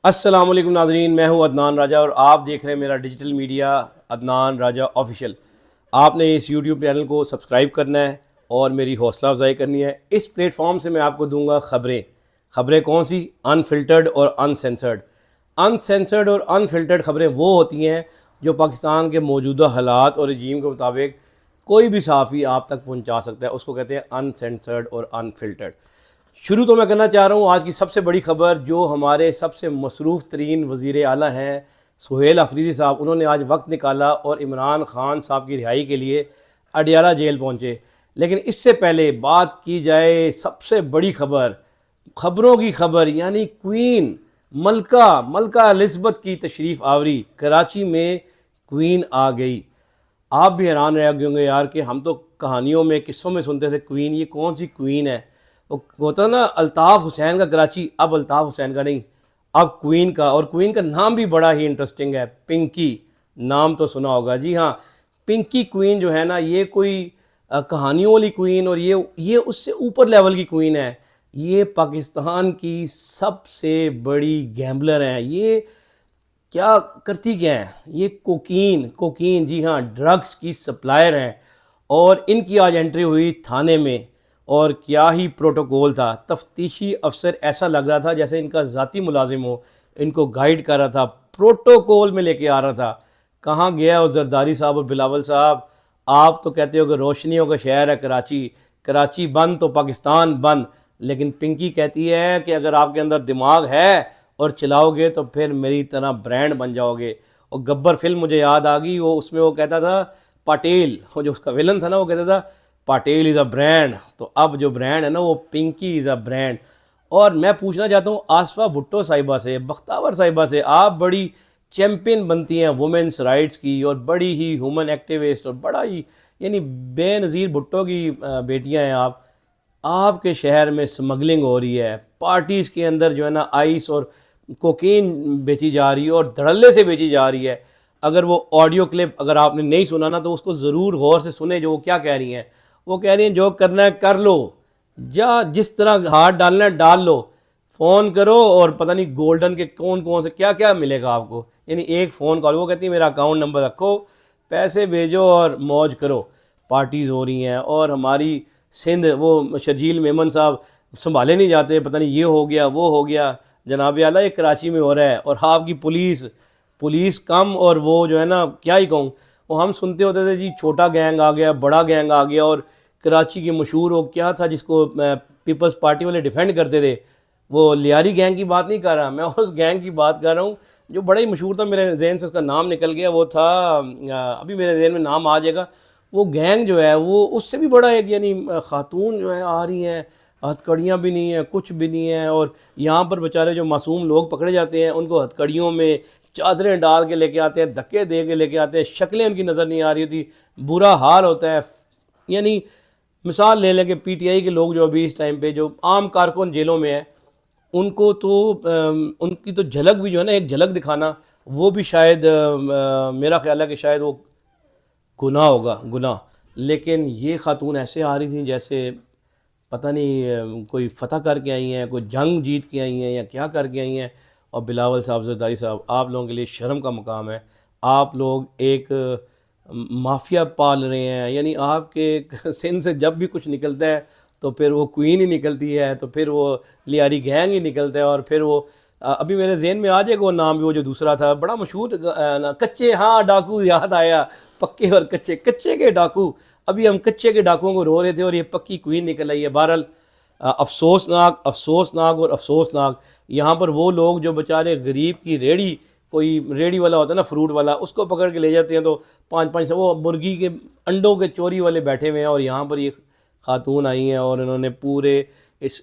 السلام علیکم ناظرین، میں ہوں عدنان راجہ اور آپ دیکھ رہے ہیں میرا ڈیجیٹل میڈیا عدنان راجہ آفیشیل۔ آپ نے اس یوٹیوب چینل کو سبسکرائب کرنا ہے اور میری حوصلہ افزائی کرنی ہے۔ اس پلیٹ فارم سے میں آپ کو دوں گا خبریں کون سی؟ انفلٹرڈ اور انسینسرڈ اور انفلٹرڈ خبریں وہ ہوتی ہیں جو پاکستان کے موجودہ حالات اور رجیم کے مطابق کوئی بھی صحافی آپ تک پہنچا سکتا ہے، اس کو کہتے ہیں انسینسرڈ اور انفلٹرڈ۔ شروع تو میں کرنا چاہ رہا ہوں آج کی سب سے بڑی خبر، جو ہمارے سب سے مصروف ترین وزیر اعلیٰ ہیں سہیل افریدی صاحب، انہوں نے آج وقت نکالا اور عمران خان صاحب کی رہائی کے لیے اڈیالہ جیل پہنچے۔ لیکن اس سے پہلے بات کی جائے سب سے بڑی خبروں کی خبر، یعنی کوئین ملکہ الزبتھ کی تشریف آوری۔ کراچی میں کوئین آ گئی۔ آپ بھی حیران رہ گئے ہوں گے یار کہ ہم تو کہانیوں میں قصوں میں سنتے تھے کوئین، یہ کون سی کوئین ہے؟ وہ ہوتا نا الطاف حسین کا کراچی، اب الطاف حسین کا نہیں، اب کوئین کا۔ اور کوئین کا نام بھی بڑا ہی انٹرسٹنگ ہے، پنکی نام تو سنا ہوگا۔ جی ہاں، پنکی کوئین جو ہے نا، یہ کوئی کہانیوں والی کوئین اور یہ اس سے اوپر لیول کی کوئین ہے۔ یہ پاکستان کی سب سے بڑی گیمبلر ہیں۔ یہ کیا کرتی کیا ہیں؟ یہ کوکین جی ہاں، ڈرگز کی سپلائر ہیں۔ اور ان کی آج انٹری ہوئی تھانے میں، اور کیا ہی پروٹوکول تھا۔ تفتیشی افسر ایسا لگ رہا تھا جیسے ان کا ذاتی ملازم ہو، ان کو گائیڈ کر رہا تھا، پروٹوکول میں لے کے آ رہا تھا۔ کہاں گیا وہ زرداری صاحب اور بلاول صاحب؟ آپ تو کہتے ہو کہ روشنیوں کا شہر ہے کراچی بند تو پاکستان بند، لیکن پنکی کہتی ہے کہ اگر آپ کے اندر دماغ ہے اور چلاؤ گے تو پھر میری طرح برانڈ بن جاؤ گے۔ اور گبر فلم مجھے یاد آ گئی، وہ اس میں وہ کہتا تھا پاٹیل، وہ جو اس کا ویلن تھا نا، وہ کہتا تھا پاٹیل از اے برانڈ۔ تو اب جو برانڈ ہے نا، وہ پنکی از اے برانڈ۔ اور میں پوچھنا چاہتا ہوں آصفہ بھٹو صاحبہ سے، بختاور صاحبہ سے، آپ بڑی چیمپئن بنتی ہیں وومنس رائٹس کی اور بڑی ہی ہیومن ایکٹیوسٹ اور بڑا ہی یعنی بے نظیر بھٹو کی بیٹیاں ہیں آپ کے شہر میں سمگلنگ ہو رہی ہے، پارٹیز کے اندر جو ہے نا آئس اور کوکین بیچی جا رہی ہے اور دھڑلے سے بیچی جا رہی ہے۔ اگر وہ آڈیو کلپ اگر آپ نے نہیں سنا نا تو اس کو ضرور غور سے سنیں، جو وہ کیا کہہ رہی ہیں۔ وہ کہہ رہی ہیں جو کرنا ہے کر لو، جس طرح ہاتھ ڈالنا ہے ڈال لو، فون کرو اور پتہ نہیں گولڈن کے کون سے کیا کیا ملے گا آپ کو، یعنی ایک فون کال۔ وہ کہتی ہے میرا اکاؤنٹ نمبر رکھو، پیسے بھیجو اور موج کرو۔ پارٹیز ہو رہی ہیں اور ہماری سندھ وہ شرجیل میمن صاحب سنبھالے نہیں جاتے، پتہ نہیں یہ ہو گیا وہ ہو گیا۔ جناب اعلیٰ، یہ کراچی میں ہو رہا ہے اور آپ کی پولیس کم، اور وہ جو ہے نا کیا ہی کہوں، وہ ہم سنتے ہوتے تھے جی چھوٹا گینگ آ گیا، بڑا گینگ آ گیا، اور کراچی کی مشہور وہ کیا تھا جس کو پیپلز پارٹی والے ڈیفینڈ کرتے تھے، وہ لیاری گینگ کی بات نہیں کر رہا میں، اس گینگ کی بات کر رہا ہوں جو بڑا ہی مشہور تھا، میرے ذہن سے اس کا نام نکل گیا، وہ تھا ابھی میرے ذہن میں نام آ جائے گا۔ وہ گینگ جو ہے وہ اس سے بھی بڑا ایک، یعنی خاتون جو ہے آ رہی ہیں، ہتھ کڑیاں بھی نہیں ہیں، کچھ بھی نہیں ہیں، اور یہاں پر بیچارے جو معصوم لوگ پکڑے جاتے ہیں ان کو ہتھ کڑیوں میں چادریں ڈال کے لے کے آتے ہیں، دھکے دے کے لے کے آتے ہیں، شکلیں ان کی نظر نہیں آ رہی ہوتی، برا حال ہوتا ہے۔ یعنی مثال لے لیں کہ پی ٹی آئی کے لوگ جو ابھی اس ٹائم پہ جو عام کارکن جیلوں میں ہیں، ان کو تو ان کی تو جھلک بھی جو ہے نا، ایک جھلک دکھانا، وہ بھی شاید میرا خیال ہے کہ شاید وہ گناہ ہوگا، گناہ۔ لیکن یہ خاتون ایسے آ رہی تھیں جیسے پتہ نہیں کوئی فتح کر کے آئی ہیں، کوئی جنگ جیت کے آئی ہیں یا کیا کر کے آئی ہیں۔ اور بلاول صاحب، زرداری صاحب، آپ لوگوں کے لیے شرم کا مقام ہے۔ آپ لوگ ایک مافیا پال رہے ہیں، یعنی آپ کے سن سے جب بھی کچھ نکلتا ہے تو پھر وہ کوئین ہی نکلتی ہے، تو پھر وہ لیاری گینگ ہی نکلتا ہے، اور پھر وہ ابھی میرے ذہن میں آ جائے گا وہ نام بھی، وہ جو دوسرا تھا بڑا مشہور کچے، ہاں ڈاکو یاد آیا، پکے اور کچے کے ڈاکو۔ ابھی ہم کچے کے ڈاکوؤں کو رو رہے تھے اور یہ پکی کوئین نکل آئی ہے۔ بہرحال افسوسناک یہاں پر وہ لوگ جو بیچارے غریب کی ریڑھی، کوئی ریڑھی والا ہوتا ہے نا فروٹ والا، اس کو پکڑ کے لے جاتے ہیں تو 5-5 وہ مرغی کے انڈوں کے چوری والے بیٹھے ہوئے ہیں، اور یہاں پر یہ خاتون آئی ہیں اور انہوں نے پورے اس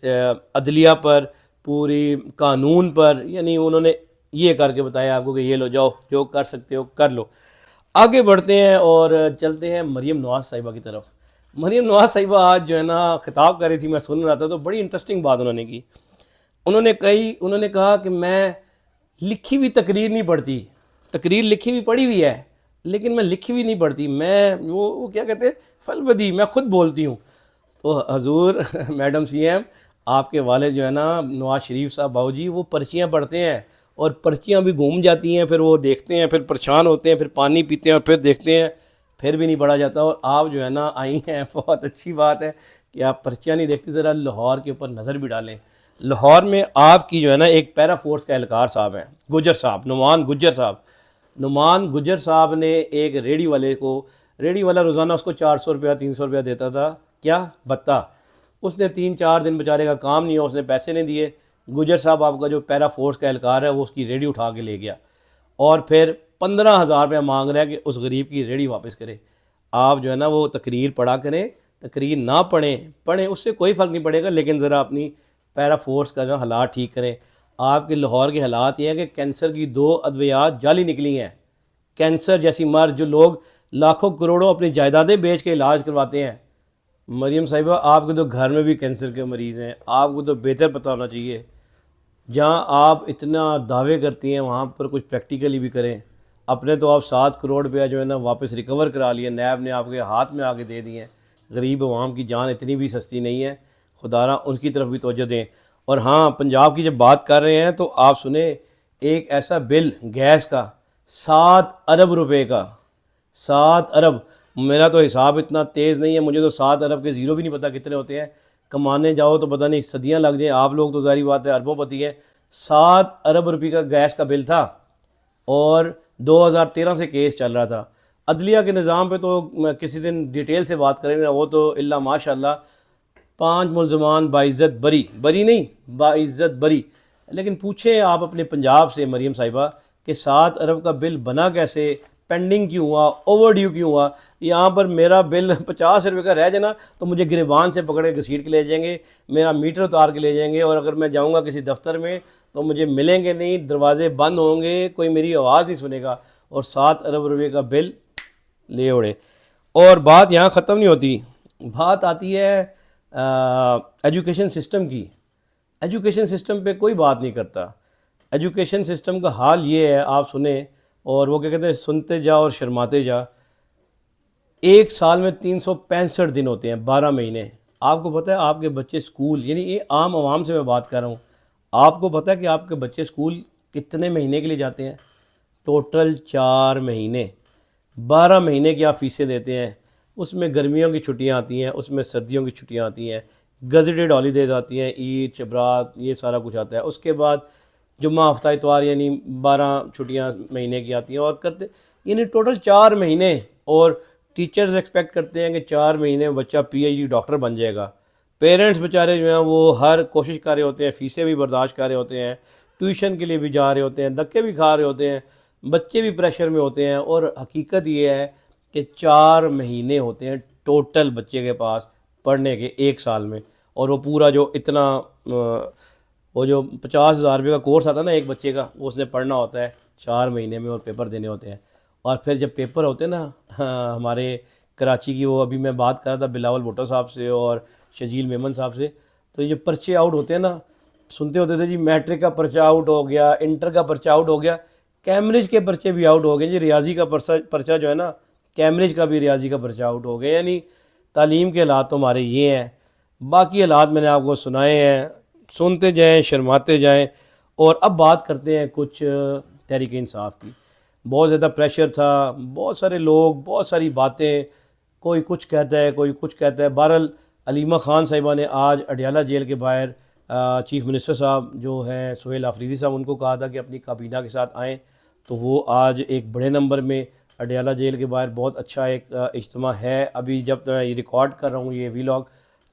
عدلیہ پر، پوری قانون پر، یعنی انہوں نے یہ کر کے بتایا آپ کو کہ یہ لو، جاؤ جو کر سکتے ہو کر لو۔ آگے بڑھتے ہیں اور چلتے ہیں مریم نواز صاحبہ کی طرف۔ مریم نواز صاحبہ آج جو ہے نا خطاب کر رہی تھی، میں سن رہا تھا تو بڑی انٹرسٹنگ بات انہوں نے کی۔ انہوں نے کہا کہ میں لکھی ہوئی تقریر نہیں پڑھتی، تقریر لکھی ہوئی پڑھی ہوئی ہے لیکن میں لکھی ہوئی نہیں پڑھتی، میں وہ کیا کہتے ہیں فلبدی، میں خود بولتی ہوں۔ تو حضور میڈم سی ایم، آپ کے والد جو ہے نا نواز شریف صاحب باؤ جی، وہ پرچیاں پڑھتے ہیں اور پرچیاں بھی گھوم جاتی ہیں، پھر وہ دیکھتے ہیں، پھر پریشان ہوتے ہیں، پھر پانی پیتے ہیں اور پھر دیکھتے ہیں، پھر بھی نہیں پڑھا جاتا. اور آپ جو ہے نا آئی ہیں، بہت اچھی بات ہے کہ آپ پرچیاں نہیں دیکھتے. ذرا لاہور کے اوپر نظر بھی ڈالیں. لاہور میں آپ کی جو ہے نا ایک پیرا فورس کا اہلکار صاحب ہیں، گجر صاحب، نعمان گجر صاحب. نعمان گجر صاحب نے ایک ریڑھی والا روزانہ اس کو 400 روپیہ 300 روپیہ دیتا تھا. کیا بتا. اس نے 3-4 دن بیچارے کا کام نہیں ہوا، اس نے پیسے نہیں دیے. گجر صاحب آپ کا جو پیرا فورس کا اہلکار ہے وہ اس کی ریڑھی اٹھا کے لے گیا اور پھر 15,000 روپیہ مانگ رہا ہے کہ اس غریب کی ریڑھی واپس کرے. آپ جو ہے نا وہ تقریر پڑھا کریں، تقریر نہ پڑھیں اس سے کوئی فرق نہیں پڑے گا، لیکن ذرا اپنی پیرا فورس کا جو حالات ٹھیک کریں. آپ کے لاہور کے حالات یہ ہیں کہ کینسر کی 2 ادویات جعلی نکلی ہیں. کینسر جیسی مرض جو لوگ لاکھوں کروڑوں اپنی جائیدادیں بیچ کے علاج کرواتے ہیں. مریم صاحبہ آپ کے تو گھر میں بھی کینسر کے مریض ہیں، آپ کو تو بہتر پتہ ہونا چاہیے. جہاں آپ اتنا دعوے کرتی ہیں وہاں پر کچھ پریکٹیکلی بھی کریں. اپنے تو آپ 7 کروڑ روپیہ جو ہے نا واپس ریکور کرا لیے، نیب نے آپ کے ہاتھ میں آگے دے دیے ہیں. غریب عوام کی جان اتنی بھی سستی نہیں ہے، خدا را ان کی طرف بھی توجہ دیں. اور ہاں، پنجاب کی جب بات کر رہے ہیں تو آپ سنیں، ایک ایسا بل گیس کا 7 ارب روپے کا، 7 ارب. میرا تو حساب اتنا تیز نہیں ہے، مجھے تو 7 ارب کے زیرو بھی نہیں پتہ کتنے ہوتے ہیں. کمانے جاؤ تو پتہ نہیں صدیاں لگ جائیں، آپ لوگ تو ظاہری بات ہے اربوں پتی ہیں. 7 ارب روپے کا گیس کا بل تھا اور 2013 سے کیس چل رہا تھا. عدلیہ کے نظام پہ تو کسی دن ڈیٹیل سے بات کریں گے، وہ تو اللہ ماشاء اللہ 5 ملزمان باعزت بری نہیں باعزت بری. لیکن پوچھیں آپ اپنے پنجاب سے مریم صاحبہ کہ 7 ارب کا بل بنا کیسے، پینڈنگ کیوں ہوا، اوور ڈیو کیوں ہوا. یہاں پر میرا بل 50 روپے کا رہ جانا تو مجھے گریبان سے پکڑ کے گھسیٹ کے لے جائیں گے، میرا میٹر اتار کے لے جائیں گے، اور اگر میں جاؤں گا کسی دفتر میں تو مجھے ملیں گے نہیں، دروازے بند ہوں گے، کوئی میری آواز نہیں سنے گا. اور 7 ارب روپے کا بل لے اڑے. اور بات یہاں ختم نہیں ہوتی، بات آتی ہے ایجوکیشن سسٹم کی. ایجوکیشن سسٹم پہ کوئی بات نہیں کرتا. ایجوکیشن سسٹم کا حال یہ ہے، آپ سنیں، اور وہ کیا کہتے ہیں، سنتے جا اور شرماتے جا. ایک سال میں 365 دن ہوتے ہیں، 12 مہینے. آپ کو پتہ ہے آپ کے بچے اسکول، یعنی یہ عام عوام سے میں بات کر رہا ہوں، آپ کو پتہ ہے کہ آپ کے بچے اسکول کتنے مہینے کے لیے جاتے ہیں؟ ٹوٹل 4 مہینے. 12 مہینے کی آپ فیسیں دیتے ہیں. اس میں گرمیوں کی چھٹیاں آتی ہیں، اس میں سردیوں کی چھٹیاں آتی ہیں، گزٹڈ ہالیڈیز آتی ہیں، عید شبرات، یہ سارا کچھ آتا ہے. اس کے بعد جمعہ ہفتہ اتوار، یعنی 12 چھٹیاں مہینے کی آتی ہیں اور کرتے، یعنی ٹوٹل 4 مہینے. اور ٹیچرز ایکسپیکٹ کرتے ہیں کہ 4 مہینے بچہ پی ایچ ڈی ڈاکٹر بن جائے گا. پیرنٹس بیچارے جو ہیں وہ ہر کوشش کر رہے ہوتے ہیں، فیسیں بھی برداشت کر رہے ہوتے ہیں، ٹیوشن کے لیے بھی جا رہے ہوتے ہیں، دھکے بھی کھا رہے ہوتے ہیں، بچے بھی پریشر میں ہوتے ہیں. اور حقیقت یہ ہے کہ 4 مہینے ہوتے ہیں ٹوٹل بچے کے پاس پڑھنے کے ایک سال میں. اور وہ پورا جو اتنا وہ جو 50,000 روپے کا کورس آتا ہے نا ایک بچے کا، وہ اس نے پڑھنا ہوتا ہے 4 مہینے میں، اور پیپر دینے ہوتے ہیں. اور پھر جب پیپر ہوتے ہیں نا، ہمارے کراچی کی، وہ ابھی میں بات کر رہا تھا بلاول بھٹو صاحب سے اور شجیل میمن صاحب سے، تو یہ جو پرچے آؤٹ ہوتے ہیں نا، سنتے ہوتے تھے جی میٹرک کا پرچہ آؤٹ ہو گیا، انٹر کا پرچہ آؤٹ ہو گیا، کیمبرج کے پرچے بھی آؤٹ ہو گئے جی. ریاضی کا پرچہ جو ہے نا، کیمبرج کا بھی ریاضی کا پرچہ آؤٹ ہو گیا. یعنی تعلیم کے حالات تو ہمارے یہ ہیں. باقی حالات میں نے آپ کو سنائے ہیں، سنتے جائیں شرماتے جائیں. اور اب بات کرتے ہیں کچھ تحریک انصاف کی. بہت زیادہ پریشر تھا، بہت سارے لوگ، بہت ساری باتیں، کوئی کچھ کہتا ہے کوئی کچھ کہتا ہے. بہرحال علیمہ خان صاحبہ نے آج اڈیالہ جیل کے باہر چیف منسٹر صاحب جو ہیں سہیل آفریدی صاحب، ان کو کہا تھا کہ اپنی کابینہ کے ساتھ آئیں، تو وہ آج ایک بڑے نمبر میں اڈیالہ جیل کے باہر بہت اچھا ایک اجتماع ہے. ابھی جب میں یہ ریکارڈ کر رہا ہوں یہ ویلاگ،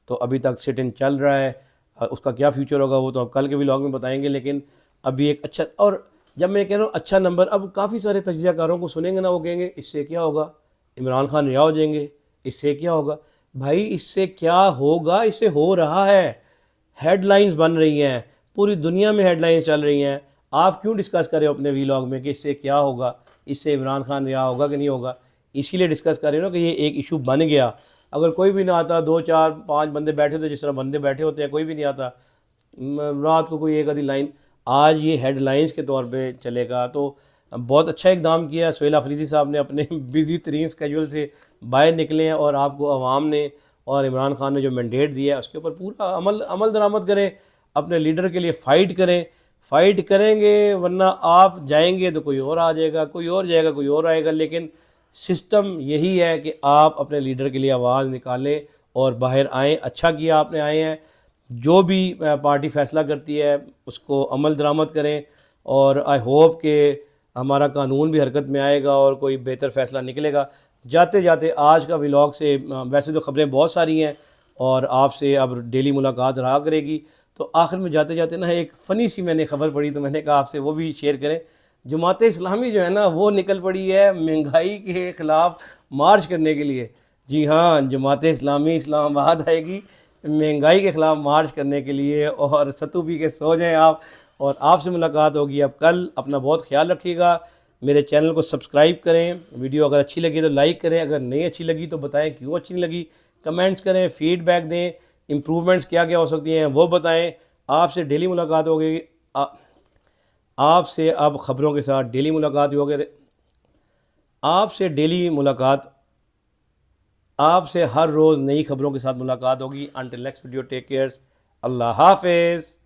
تو ابھی تک سٹ ان چل رہا ہے. اس کا کیا فیوچر ہوگا وہ تو اب کل کے ویلاگ میں بتائیں گے. لیکن ابھی ایک اچھا، اور جب میں کہہ رہا ہوں اچھا نمبر، اب کافی سارے تجزیہ کاروں کو سنیں گے نا، وہ کہیں گے اس سے کیا ہوگا، عمران خان رہا ہو جائیں گے، اس سے کیا ہوگا. بھائی اس سے کیا ہوگا، اس سے ہو رہا ہے. ہیڈ لائنز بن رہی ہیں، پوری دنیا میں ہیڈ لائنز چل رہی ہیں. آپ کیوں ڈسکس کریں اپنے ویلاگ میں کہ اس سے کیا ہوگا، اس سے عمران خان رہا ہوگا کہ نہیں ہوگا؟ اسی لیے ڈسکس کر رہے ہو نا کہ یہ ایک ایشو بن گیا. اگر کوئی بھی نہ آتا، 2 4 5 بندے بیٹھے تھے، جس طرح بندے بیٹھے ہوتے ہیں، کوئی بھی نہیں آتا، رات کو کوئی ایک آدھی لائن، آج یہ ہیڈ لائنز کے طور پہ چلے گا. تو بہت اچھا اقدام کیا سہیل آفریدی صاحب نے، اپنے بزی ترین اسکیجول سے باہر نکلے ہیں، اور آپ کو عوام نے اور عمران خان نے جو مینڈیٹ دیا ہے اس کے اوپر پورا عمل درآمد کریں، اپنے لیڈر کے لیے فائٹ کریں. فائٹ کریں گے، ورنہ آپ جائیں گے تو کوئی اور آ جائے گا، کوئی اور جائے گا، کوئی اور آئے گا، لیکن سسٹم یہی ہے کہ آپ اپنے لیڈر کے لیے آواز نکالیں اور باہر آئیں۔ اچھا کیا آپ نے آئے ہیں، جو بھی پارٹی فیصلہ کرتی ہے اس کو عمل درآمد کریں، اور آئی ہوپ کہ ہمارا قانون بھی حرکت میں آئے گا اور کوئی بہتر فیصلہ نکلے گا۔ جاتے جاتے آج کا ولاگ سے ویسے تو خبریں بہت ساری ہیں اور آپ سے اب ڈیلی ملاقات رہا کرے گی، تو آخر میں جاتے جاتے نا ایک فنی سی میں نے خبر پڑھی تو میں نے کہا آپ سے وہ بھی شیئر کریں۔ جماعت اسلامی جو ہے نا وہ نکل پڑی ہے مہنگائی کے خلاف مارچ کرنے کے لیے۔ جی ہاں، جماعت اسلامی اسلام آباد آئے گی مہنگائی کے خلاف مارچ کرنے کے لیے، اور ستو پی کے سو جائیں آپ، اور آپ سے ملاقات ہوگی اب کل۔ اپنا بہت خیال رکھیے گا، میرے چینل کو سبسکرائب کریں، ویڈیو اگر اچھی لگی تو لائک کریں، اگر نہیں اچھی لگی تو بتائیں کیوں اچھی نہیں لگی، کمنٹس کریں، فیڈ بیک دیں، امپرومنٹس کیا کیا ہو سکتی ہیں وہ بتائیں۔ آپ سے ڈیلی ملاقات ہوگی، آپ سے اب خبروں کے ساتھ ڈیلی ملاقات ہوگی، آپ سے ڈیلی ملاقات، آپ سے ہر روز نئی خبروں کے ساتھ ملاقات ہوگی۔ Until next video, take care, اللہ حافظ۔